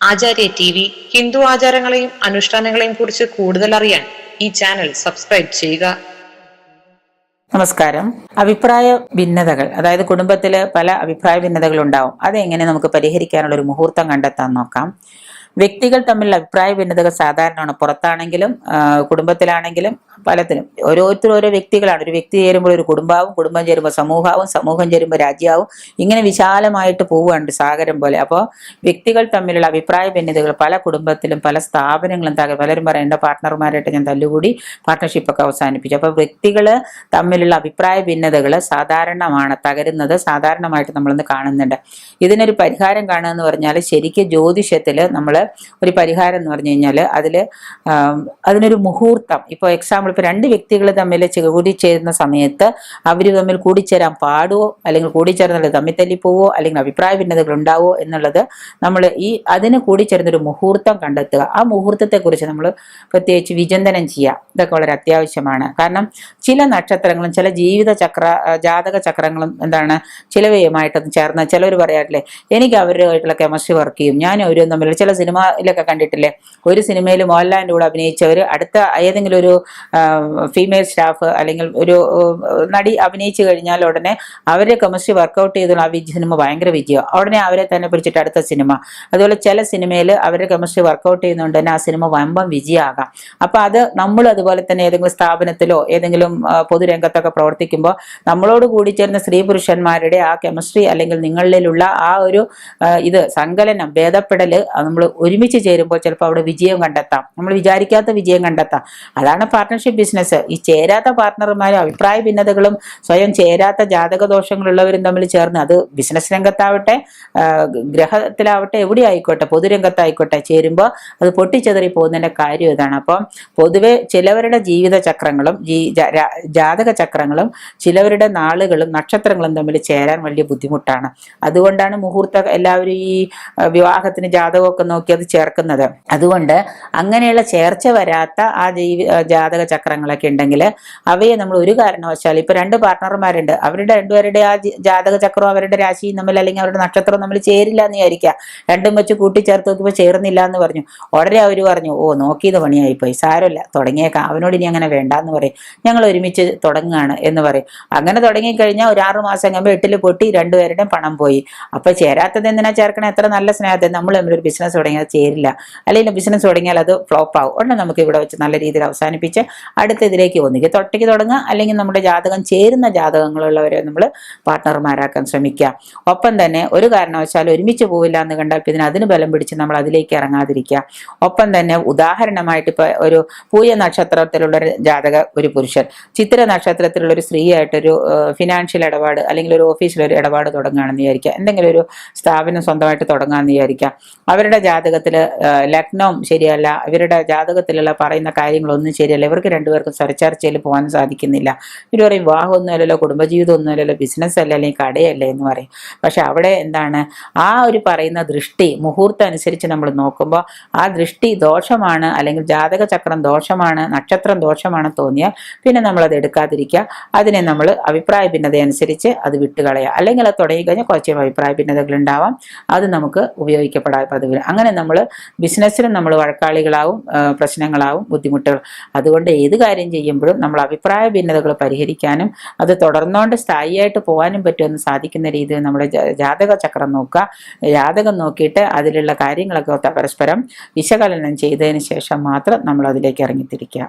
ആചാര്യ TV. Hindu ആചാരങ്ങളെയും അനുഷ്ഠാനങ്ങളെയും കുറിച്ച് കൂടുതൽ അറിയാൻ ഈ ചാനൽ സബ്സ്ക്രൈബ് ചെയ്യുക. നമസ്കാരം. അഭിപ്രായ ഭിന്നതകൾ, അതായത് കുടുംബത്തില് പല അഭിപ്രായ ഭിന്നതകൾ ഉണ്ടാവും. അതെങ്ങനെ നമുക്ക് പരിഹരിക്കാനുള്ള ഒരു മുഹൂർത്തം കണ്ടെത്താൻ നോക്കാം. വ്യക്തികൾ തമ്മിലുള്ള അഭിപ്രായ ഭിന്നതകൾ സാധാരണമാണ്. പുറത്താണെങ്കിലും കുടുംബത്തിലാണെങ്കിലും പലത്തിലും ഓരോരുത്തരും ഓരോ വ്യക്തികളാണ്. ഒരു വ്യക്തി ചേരുമ്പോൾ ഒരു കുടുംബാവും, കുടുംബം ചേരുമ്പോൾ സമൂഹമാവും, സമൂഹം ചേരുമ്പോൾ രാജ്യമാവും. ഇങ്ങനെ വിശാലമായിട്ട് പോവുകയാണ് സാഗരം പോലെ. അപ്പോൾ വ്യക്തികൾ തമ്മിലുള്ള അഭിപ്രായ ഭിന്നതകൾ പല കുടുംബത്തിലും പല സ്ഥാപനങ്ങളും പലരും പറയും എൻ്റെ പാർട്ട്ണർമാരായിട്ട് ഞാൻ തല്ലുകൂടി പാർട്ട്ണർഷിപ്പൊക്കെ അവസാനിപ്പിച്ചു. അപ്പോൾ വ്യക്തികൾ തമ്മിലുള്ള അഭിപ്രായ ഭിന്നതകൾ സാധാരണമാണ്, തകരുന്നത് സാധാരണമായിട്ട് നമ്മളിന്ന് കാണുന്നുണ്ട്. ഇതിനൊരു പരിഹാരം കാണുക എന്ന് പറഞ്ഞാൽ, ശരിക്കും ജ്യോതിഷത്തിൽ നമ്മൾ ഒരു പരിഹാരം എന്ന് പറഞ്ഞു കഴിഞ്ഞാൽ അതിനൊരു മുഹൂർത്തം. ഇപ്പോൾ എക്സാമ്പിൾ, ഇപ്പോൾ രണ്ട് വ്യക്തികൾ തമ്മിൽ കൂടിച്ചേരുന്ന സമയത്ത് അവർ തമ്മിൽ കൂടിച്ചേരാൻ പാടുവോ, അല്ലെങ്കിൽ കൂടിച്ചേർന്നത് തമ്മിൽ തല്ലിപ്പോവോ, അല്ലെങ്കിൽ അഭിപ്രായ ഭിന്നതകൾ ഉണ്ടാവോ എന്നുള്ളത് നമ്മൾ അതിന് കൂടിച്ചേരുന്നൊരു മുഹൂർത്തം കണ്ടെത്തുക. ആ മുഹൂർത്തത്തെക്കുറിച്ച് നമ്മൾ പ്രത്യേകിച്ച് വിചിന്തനം ചെയ്യുക. ഇതൊക്കെ വളരെ അത്യാവശ്യമാണ്. കാരണം ചില നക്ഷത്രങ്ങളും ചില ജാതക ചക്രങ്ങളും ചിലവയുമായിട്ടൊന്ന് ചേർന്ന് ചിലവർ പറയാറില്ലേ, എനിക്ക് അവരുമായിട്ടുള്ള കെമിസ്ട്രി വർക്ക് ചെയ്യും, ഞാൻ അവരും തമ്മിൽ. ചില സിനിമയിലൊക്കെ കണ്ടിട്ടില്ലേ, ഒരു സിനിമയിൽ മോഹൻലാലിൻ്റെ കൂടെ അഭിനയിച്ചവർ അടുത്ത ഏതെങ്കിലും ഒരു ഫീമെയിൽ സ്റ്റാഫ് അല്ലെങ്കിൽ ഒരു നടി അഭിനയിച്ചു കഴിഞ്ഞാൽ ഉടനെ അവരെ കെമിസ്ട്രി വർക്കൗട്ട് ചെയ്തുള്ള ആ സിനിമ ഭയങ്കര വിജയം, ഉടനെ അവരെ തന്നെ പിടിച്ചിട്ട് അടുത്ത സിനിമ. അതുപോലെ ചില സിനിമയിൽ അവരുടെ കെമിസ്ട്രി വർക്കൗട്ട് ചെയ്യുന്നതുകൊണ്ട് തന്നെ ആ സിനിമ വമ്പം വിജയമാകാം. അപ്പോൾ അത് നമ്മൾ അതുപോലെ തന്നെ ഏതെങ്കിലും സ്ഥാപനത്തിലോ ഏതെങ്കിലും പൊതുരംഗത്തൊക്കെ പ്രവർത്തിക്കുമ്പോൾ നമ്മളോട് കൂടി ചേർന്ന സ്ത്രീ പുരുഷന്മാരുടെ ആ കെമിസ്ട്രി അല്ലെങ്കിൽ നിങ്ങളിലുള്ള ആ ഒരു സങ്കലനം, ഭേദപ്പെടൽ നമ്മൾ ഒരുമിച്ച് ചേരുമ്പോൾ ചിലപ്പോൾ അവിടെ വിജയം കണ്ടെത്താം, നമ്മൾ വിചാരിക്കാത്ത വിജയം കണ്ടെത്താം. അതാണ് പാർട്ട്ണർഷിപ്പ് ബിസിനസ്. ഈ ചേരാത്ത പാർട്ട്ണർമാരും അഭിപ്രായ ഭിന്നതകളും സ്വയം ചേരാത്ത ജാതകദോഷങ്ങളുള്ളവരും തമ്മിൽ ചേർന്ന്, അത് ബിസിനസ് രംഗത്താവട്ടെ ഗ്രഹത്തിലാവട്ടെ എവിടെ ആയിക്കോട്ടെ, പൊതുരംഗത്തായിക്കോട്ടെ, ചേരുമ്പോൾ അത് പൊട്ടിച്ചെതറി പോകുന്നതിൻ്റെ കാര്യം ഇതാണ്. അപ്പം പൊതുവെ ചിലവരുടെ ജീവിത ചക്രങ്ങളും ജാതക ചക്രങ്ങളും ചിലവരുടെ നാളുകളും നക്ഷത്രങ്ങളും തമ്മിൽ ചേരാൻ വലിയ ബുദ്ധിമുട്ടാണ്. അതുകൊണ്ടാണ് മുഹൂർത്തം എല്ലാവരും ഈ വിവാഹത്തിന് ജാതകമൊക്കെ നോക്കി അത് ചേർക്കുന്നത്. അതുകൊണ്ട് അങ്ങനെയുള്ള ചേർച്ച വരാത്ത ആ ജാതക ചക്രങ്ങളൊക്കെ ഉണ്ടെങ്കിൽ അവയെ നമ്മൾ ഒരു കാരണവശാലും, ഇപ്പൊ രണ്ട് പാർട്ട്ണർമാരുണ്ട്, അവരുടെ രണ്ടുപേരുടെ ആ ജാതക ചക്രവും അവരുടെ രാശിയും തമ്മിൽ അല്ലെങ്കിൽ അവരുടെ നക്ഷത്രവും തമ്മിൽ ചേരില്ല എന്ന് വിചാരിക്കുക. രണ്ടും വെച്ച് കൂട്ടിച്ചേർത്ത് നോക്കിയപ്പോൾ ചേർന്നില്ല എന്ന് പറഞ്ഞു. ഉടനെ അവർ പറഞ്ഞു, ഓ നോക്കിയത് പണിയായിപ്പോയി, സാരമില്ല തുടങ്ങിയേക്കാം, അവനോട് ഇനി അങ്ങനെ വേണ്ടാന്ന് പറയും, ഞങ്ങൾ ഒരുമിച്ച് തുടങ്ങുകയാണ് എന്ന് പറയും. അങ്ങനെ തുടങ്ങിക്കഴിഞ്ഞാൽ ഒരു 6 മാസം കഴിയുമ്പോൾ 8 പൊട്ടി രണ്ടുപേരുടെയും പണം പോയി. അപ്പൊ ചേരാത്തത് എന്തിനാ ചേർക്കണം? എത്ര നല്ല സ്നേഹത്തെ നമ്മൾ തമ്മിലൊരു ബിസിനസ് തുടങ്ങിയാൽ ചേരില്ല, അല്ലെങ്കിൽ ബിസിനസ് തുടങ്ങിയാൽ അത് ഫ്ലോപ്പ് ആവും. ഉടനെ നമുക്ക് ഇവിടെ വെച്ച് നല്ല രീതിയിൽ അവസാനിപ്പിച്ച് അടുത്ത ഇതിലേക്ക് ഒന്നുകിൽ തൊട്ടയ്ക്ക് തുടങ്ങുക, അല്ലെങ്കിൽ നമ്മുടെ ജാതകം ചേരുന്ന ജാതകങ്ങളുള്ളവരെ നമ്മൾ പാർട്ട്ണർമാരാക്കാൻ ശ്രമിക്കുക. ഒപ്പം തന്നെ ഒരു കാരണവശാലും ഒരുമിച്ച് പോവില്ല എന്ന് കണ്ടാൽ പിന്നെ അതിന് ബലം പിടിച്ച് നമ്മൾ അതിലേക്ക് ഇറങ്ങാതിരിക്കുക. ഒപ്പം തന്നെ ഉദാഹരണമായിട്ട് ഇപ്പൊ ഒരു പൂയ നക്ഷത്രത്തിലുള്ള ഒരു പുരുഷൻ ചിത്ര നക്ഷത്രത്തിലുള്ള ഒരു സ്ത്രീയായിട്ടൊരു ഫിനാൻഷ്യൽ ഇടപാട് അല്ലെങ്കിൽ ഒരു ഓഫീസിലൊരു ഇടപാട് തുടങ്ങുകയാണെന്ന് വിചാരിക്കുക, എന്തെങ്കിലും ഒരു സ്ഥാപനം സ്വന്തമായിട്ട് തുടങ്ങാമെന്ന് വിചാരിക്കുക. അവരുടെ ജാതകത്തിൽ ലഗ്നവും ശരിയല്ല, ഇവരുടെ ജാതകത്തിലുള്ള പറയുന്ന കാര്യങ്ങളൊന്നും ശരിയല്ല, ഇവർക്ക് രണ്ടുപേർക്കും സ്വരച്ചർച്ചയിൽ പോകാൻ സാധിക്കുന്നില്ല. ഇവർ പറയും വിവാഹമൊന്നും അല്ലല്ലോ, കുടുംബജീവിതം ഒന്നും അല്ലല്ലോ, ബിസിനസ് അല്ല, അല്ലെങ്കിൽ കടയല്ലേ എന്ന് പറയും. പക്ഷെ അവിടെ ആ ഒരു പറയുന്ന ദൃഷ്ടി മുഹൂർത്തം അനുസരിച്ച് നമ്മൾ നോക്കുമ്പോൾ ആ ദൃഷ്ടി ദോഷമാണ്, അല്ലെങ്കിൽ ജാതക ചക്രം ദോഷമാണ്, നക്ഷത്രം ദോഷമാണ് തോന്നിയാൽ പിന്നെ നമ്മളത് എടുക്കാതിരിക്കുക. അതിനെ നമ്മൾ അഭിപ്രായ ഭിന്നത അനുസരിച്ച് അത് വിട്ടുകളയുക. അല്ലെങ്കിൽ അത് തുടങ്ങിക്കഴിഞ്ഞാൽ കുറച്ച് അഭിപ്രായ ഭിന്നതകൾ ഉണ്ടാവാം, അത് നമുക്ക് ഉപയോഗിക്കപ്പെടാതെ പതിവ്. അങ്ങനെ നമ്മൾ ബിസിനസ്സിലും നമ്മൾ വഴക്കാളികളാവും, പ്രശ്നങ്ങളാവും, ബുദ്ധിമുട്ടുകൾ. അതുകൊണ്ട് ഏത് കാര്യം ചെയ്യുമ്പോഴും നമ്മൾ അഭിപ്രായ ഭിന്നതകൾ പരിഹരിക്കാനും അത് തുടർന്നുകൊണ്ട് സ്ഥായിയായിട്ട് പോകാനും പറ്റുമെന്ന് സാധിക്കുന്ന രീതിയിൽ നമ്മുടെ ജാതക ചക്രം നോക്കുക. ജാതകം നോക്കിയിട്ട് അതിലുള്ള കാര്യങ്ങളൊക്കെ പരസ്പരം വിശകലനം ചെയ്തതിന് ശേഷം മാത്രം നമ്മൾ അതിലേക്ക് ഇറങ്ങിത്തിരിക്കുക.